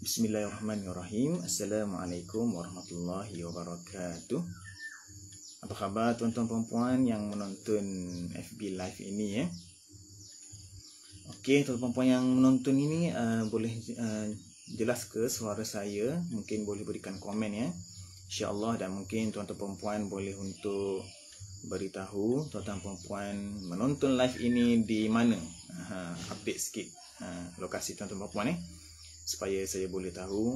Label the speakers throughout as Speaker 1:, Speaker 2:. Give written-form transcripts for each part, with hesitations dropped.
Speaker 1: Bismillahirrahmanirrahim. Assalamualaikum warahmatullahi wabarakatuh. Apa khabar tuan-tuan perempuan yang menonton FB Live ini ya? Okey, tuan-tuan perempuan yang menonton ini boleh jelas ke suara saya? Mungkin boleh berikan komen ya, insya-Allah. Dan mungkin tuan-tuan perempuan boleh untuk beritahu tuan-tuan perempuan menonton live ini di mana. Update sikit lokasi tuan-tuan perempuan supaya saya boleh tahu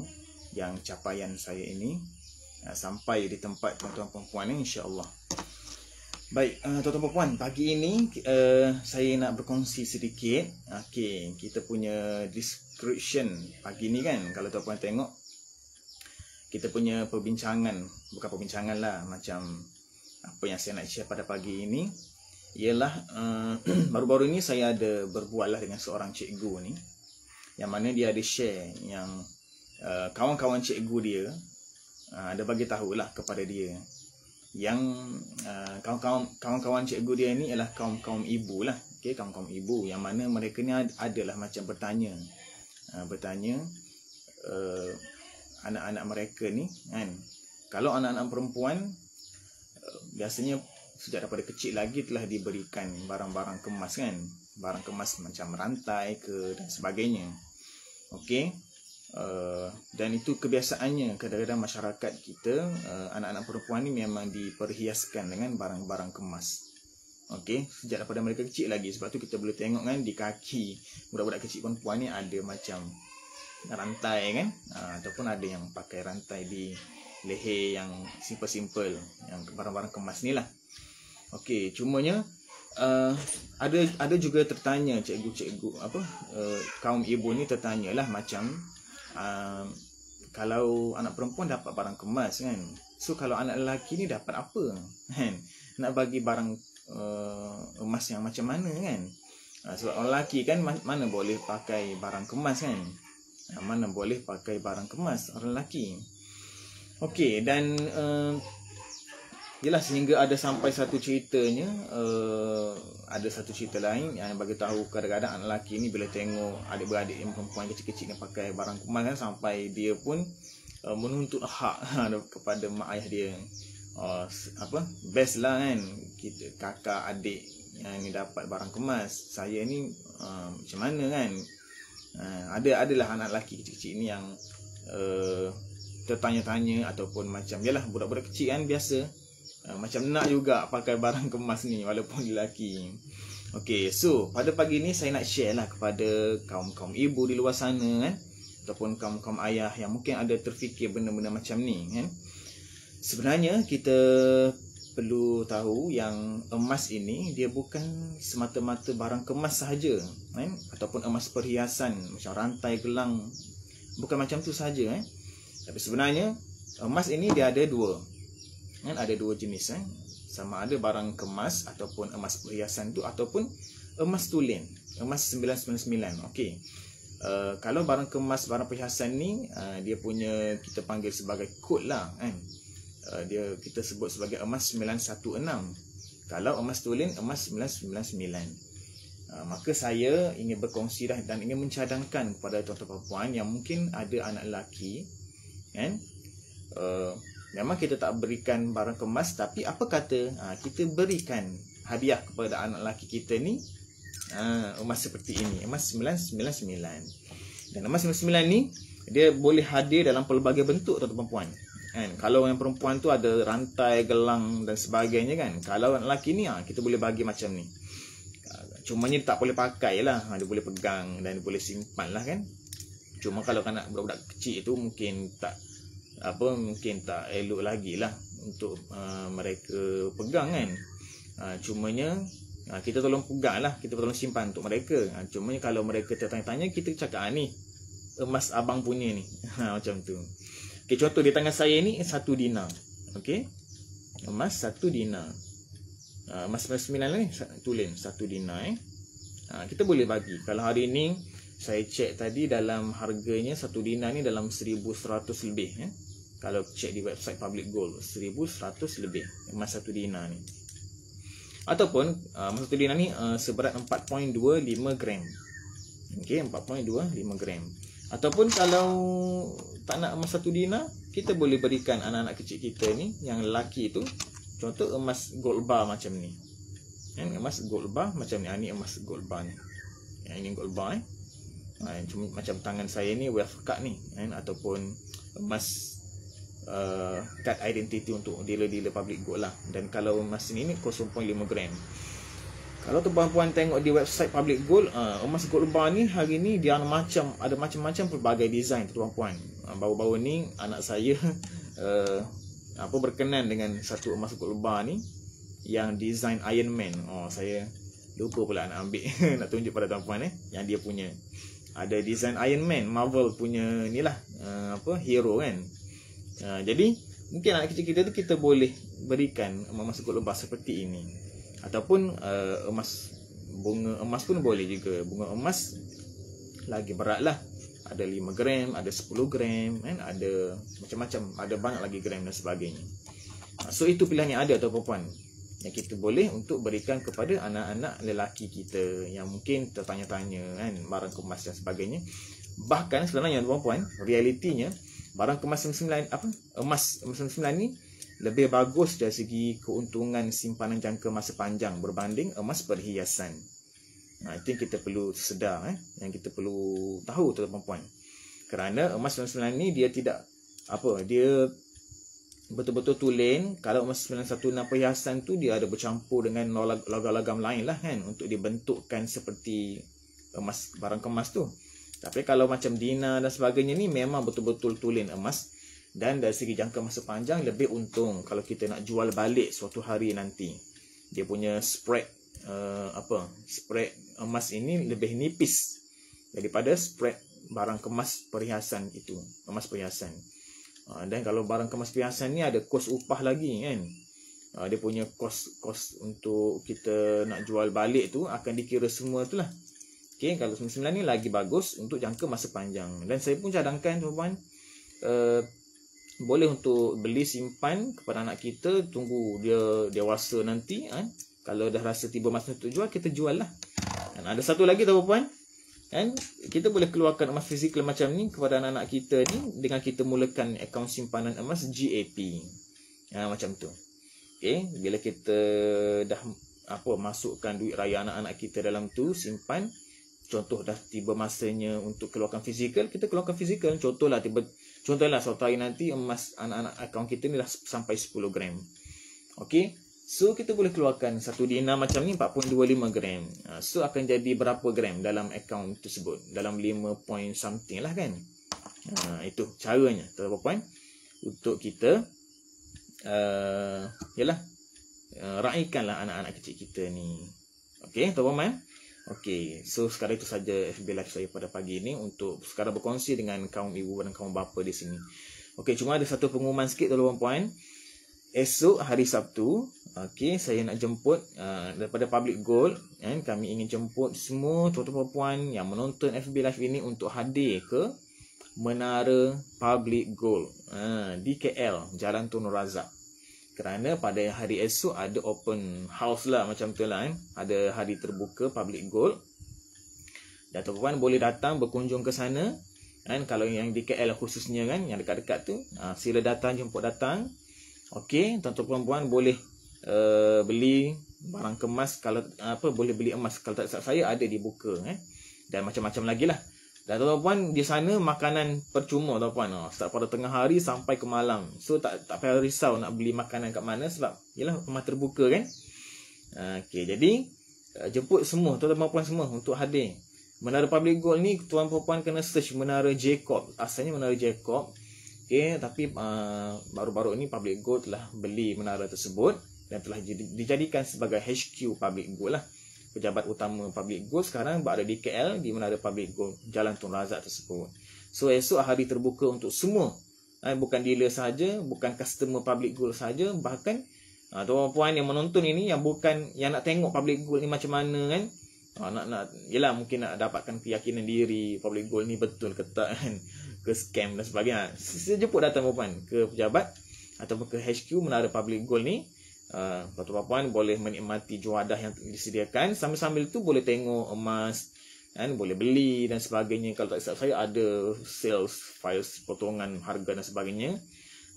Speaker 1: yang capaian saya ini sampai di tempat tuan-tuan perempuan insya-Allah. Baik, tuan-tuan perempuan, pagi ini saya nak berkongsi sedikit. Okey, kita punya description pagi ni kan, kalau tuan-tuan tengok kita punya perbincangan, bukan perbincangan lah, macam apa yang saya nak share pada pagi ini ialah baru-baru ini saya ada berbual lah dengan seorang cikgu ni, yang mana dia ada share yang kawan-kawan cikgu dia ada bagi tahulah kepada dia yang kawan-kawan cikgu dia ni ialah kaum-kaum ibu lah. Okey, kaum-kaum ibu yang mana mereka ni adalah macam bertanya anak-anak mereka ni kan, kalau anak-anak perempuan biasanya sejak daripada kecil lagi telah diberikan barang-barang kemas kan, barang kemas macam rantai ke dan sebagainya. Okey, dan itu kebiasaannya kadang-kadang masyarakat kita, anak-anak perempuan ni memang diperhiaskan dengan barang-barang kemas. Okey, sejak daripada mereka kecil lagi. Sebab tu kita boleh tengok kan di kaki budak-budak kecil perempuan ni ada macam rantai kan, ataupun ada yang pakai rantai di leher yang simple-simple, yang barang-barang kemas ni lah. Okey, cumanya ada juga tertanya cikgu-cikgu kaum ibu ni tertanyalah macam kalau anak perempuan dapat barang kemas kan, so kalau anak lelaki ni dapat apa kan, nak bagi barang emas yang macam mana kan. Sebab orang lelaki kan mana boleh pakai barang kemas kan, mana boleh pakai barang kemas orang lelaki. Okey, dan yelah, sehingga ada sampai satu ceritanya, ada satu cerita lain yang bagi tahu kadang-kadang anak lelaki ni bila tengok adik-beradik yang perempuan kecil-kecil yang pakai barang kemas kan, sampai dia pun menuntut hak kepada mak ayah dia. Best lah kan, kita kakak adik yang ni dapat barang kemas, saya ni macam mana kan. Adalah anak lelaki kecil-kecil ni yang tertanya-tanya, ataupun macam yalah, budak-budak kecil kan biasa macam nak juga pakai barang kemas ni walaupun lelaki. Okey, so pada pagi ni saya nak share lah kepada kaum-kaum ibu di luar sana kan, ataupun kaum-kaum ayah yang mungkin ada terfikir benda-benda macam ni kan. Sebenarnya kita perlu tahu yang emas ini dia bukan semata-mata barang kemas sahaja kan, ataupun emas perhiasan macam rantai, gelang, bukan macam tu sahaja kan. Tapi sebenarnya emas ini dia ada dua kan, ada dua jenis kan. Sama ada barang kemas ataupun emas perhiasan tu, ataupun emas tulen, emas 999. Okey, kalau barang kemas, barang perhiasan ni dia punya kita panggil sebagai kod lah kan, dia kita sebut sebagai emas 916. Kalau emas tulen emas 999. Maka saya ingin berkongsi dan ingin mencadangkan kepada tuan-tuan perempuan yang mungkin ada anak lelaki kan, memang kita tak berikan barang kemas, tapi apa kata kita berikan hadiah kepada anak lelaki kita ni emas seperti ini, emas 999. Dan emas 99 ni dia boleh hadir dalam pelbagai bentuk tuan-tuan perempuan kan. Kalau yang perempuan tu ada rantai, gelang dan sebagainya kan. Kalau anak lelaki ni kita boleh bagi macam ni. Cumanya tak boleh pakai lah, dia boleh pegang dan boleh simpan lah kan. Cuma kalau anak budak-budak kecil itu mungkin tak elok lagi lah untuk mereka pegang kan. Cumanya kita tolong pegang lah, kita tolong simpan untuk mereka. Cumanya kalau mereka tertanya-tanya, kita cakap ni emas abang punya ni. Macam tu. Okay, contoh di tangan saya ni 1 dinar. Okay, emas 1 dinar. Emas 99 ni tulen 1 dinar kita boleh bagi. Kalau hari ni saya cek tadi, dalam harganya 1 dinar ni dalam 1100 lebih Kalau cek di website Public Gold, 1100 lebih emas 1 dinar ni. Ataupun emas 1 dinar ni seberat 4.25 gram. Okey, 4.25 gram. Ataupun kalau tak nak emas 1 dinar, kita boleh berikan anak-anak kecil kita ni yang lelaki tu, contoh emas gold bar macam ni. Emas gold bar macam ni. Ini emas gold bar ni. Yang ini gold bar macam tangan saya ni wealth card ni ataupun emas kad identity untuk dealer-dealer public gold lah. Dan kalau emas ni 0.5 gram. Kalau tuan-puan tengok di website public gold, emas gold bar ni hari ni dia ada macam-macam pelbagai design tuan-puan. Baru-baru ni anak saya berkenan dengan satu emas gold bar ni yang design Iron Man. Saya lupa pula nak ambil nak tunjuk pada tuan-puan yang dia punya. Ada design Iron Man, Marvel punya ni lah hero kan. Jadi mungkin anak kecil kita tu kita boleh berikan emas gold bar seperti ini. Ataupun bunga emas pun boleh juga. Bunga emas lagi berat lah. Ada 5 gram, ada 10 gram ada macam-macam, ada banyak lagi gram dan sebagainya. So itu pilihan yang ada tuan-puan yang kita boleh untuk berikan kepada anak-anak lelaki kita yang mungkin tertanya-tanya barang kemas dan sebagainya. Bahkan sebenarnya tuan-puan, realitinya barang kemas emas 99 ni lebih bagus dari segi keuntungan simpanan jangka masa panjang berbanding emas perhiasan. Itu yang kita perlu sedar, yang kita perlu tahu tuan-puan. Kerana emas 99 ni dia tidak dia betul-betul tulen. Kalau emas 916 perhiasan tu dia ada bercampur dengan logam-logam lain lah untuk dibentukkan seperti emas barang kemas tu. Tapi kalau macam dinar dan sebagainya ni memang betul-betul tulen emas. Dan dari segi jangka masa panjang lebih untung kalau kita nak jual balik suatu hari nanti. Dia punya spread spread emas ini lebih nipis daripada spread barang kemas perhiasan itu, emas perhiasan. Dan kalau barang kemas perhiasan ni ada kos upah lagi kan. Dia punya kos untuk kita nak jual balik tu akan dikira semua tu lah. Okay, kalau 99 ni lagi bagus untuk jangka masa panjang. Dan saya pun cadangkan tuan-puan, boleh untuk beli simpan kepada anak kita, tunggu dia dewasa nanti kalau dah rasa tiba masa untuk jual, kita jual lah. Dan ada satu lagi tuan-puan, kita boleh keluarkan emas fizikal macam ni kepada anak-anak kita ni dengan kita mulakan akaun simpanan emas GAP. Macam tu. Okay, bila kita dah masukkan duit raya anak-anak kita dalam tu, simpan. Contoh dah tiba masanya untuk keluarkan fizikal, kita keluarkan fizikal. Contohlah suatu hari nanti emas anak-anak akaun kita ni dah sampai 10 gram. Okey. So kita boleh keluarkan 1 dinar macam ni 4.25 gram. So akan jadi berapa gram dalam akaun tersebut? Dalam 5 point something lah kan. Itu caranya tuan-puan untuk kita raikanlah anak-anak kecil kita ni. Okey tuan-puan. Okey, so sekarang itu saja FB Live saya pada pagi ini untuk sekarang berkongsi dengan kaum ibu dan kaum bapa di sini. Okey, cuma ada satu pengumuman sikit tuan-puan. Esok hari Sabtu, okey, saya nak jemput daripada Public Gold, kami ingin jemput semua tuan-tuan puan yang menonton FB Live ini untuk hadir ke Menara Public Gold di KL, Jalan Tun Razak. Kerana pada hari esok ada open house lah macam tu lah Ada hari terbuka public gold. Dan tuan-puan boleh datang berkunjung ke sana kalau yang di KL khususnya yang dekat-dekat tu, sila datang, jemput datang. Okey, tuan-tuan puan boleh beli barang kemas. Kalau boleh beli emas. Kalau tak silap saya ada dibuka dan macam-macam lagi lah. Dan tuan-puan di sana makanan percuma tuan-puan. Start pada tengah hari sampai ke malam. So tak payah risau nak beli makanan kat mana sebab yalah rumah terbuka kan. Okey, jadi jemput semua tuan-tuan puan semua untuk hadir. Menara Public Gold ni tuan-tuan puan kena search Menara Jacob. Asalnya Menara Jacob. Okey, tapi baru-baru ni Public Gold telah beli menara tersebut dan telah dijadikan sebagai HQ Public Gold lah. Pejabat utama Public Gold sekarang berada di KL di Menara Public Gold Jalan Tun Razak tersebut. So esok hari terbuka untuk semua. Bukan dealer saja, bukan customer Public Gold saja, bahkan tuan puan yang menonton ini yang nak tengok Public Gold ni macam mana kan. Yalah mungkin nak dapatkan keyakinan diri Public Gold ni betul ke tak kan, ke scam dan sebagainya. Sejemput datang puan ke pejabat ataupun ke HQ Menara Public Gold ni. Tuan-tuan puan boleh menikmati juadah yang disediakan. Sambil-sambil tu boleh tengok emas, kan, boleh beli dan sebagainya. Kalau tak silap saya ada sales files, potongan harga dan sebagainya.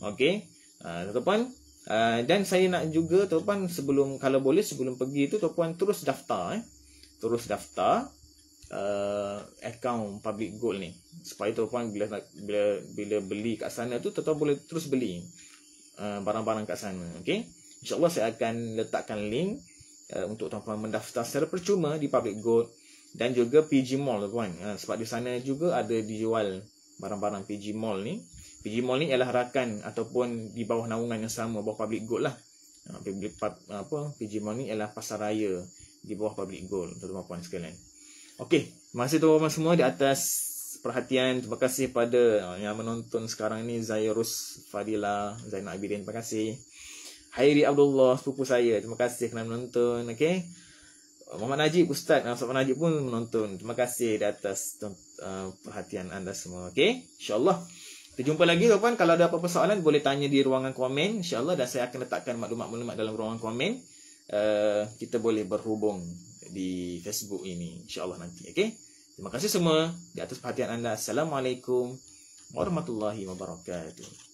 Speaker 1: Okey, tuan-puan, dan saya nak juga tuan-puan, sebelum, kalau boleh sebelum pergi tu tuan-puan terus daftar terus daftar akaun Public Gold ni, supaya tuan-puan bila beli kat sana tu tuan-puan boleh terus beli barang-barang kat sana. Okey, InsyaAllah saya akan letakkan link untuk tuan-puan mendaftar secara percuma di Public Gold dan juga PG Mall tuan-puan. Sebab di sana juga ada dijual barang-barang PG Mall ni. PG Mall ni ialah rakan ataupun di bawah naungan yang sama, bawah Public Gold lah. PG Mall ni ialah pasaraya di bawah Public Gold, tuan-tuan sekalian. Okey, terima kasih tuan-tuan semua di atas perhatian. Terima kasih pada yang menonton sekarang ni, Zairus Fadila, Zainal Abidin, terima kasih. Hairi Abdullah, sepupu saya, terima kasih kerana menonton. Okey, Muhammad Najib, Ustaz Muhammad Najib pun menonton. Terima kasih di atas perhatian anda semua. Okey, insyaAllah kita jumpa lagi tuan-puan. Kalau ada apa-apa soalan boleh tanya di ruangan komen, insyaAllah, dan saya akan letakkan maklumat-maklumat dalam ruangan komen. Kita boleh berhubung di Facebook ini, insyaAllah nanti. Okey, terima kasih semua di atas perhatian anda. Assalamualaikum warahmatullahi wabarakatuh.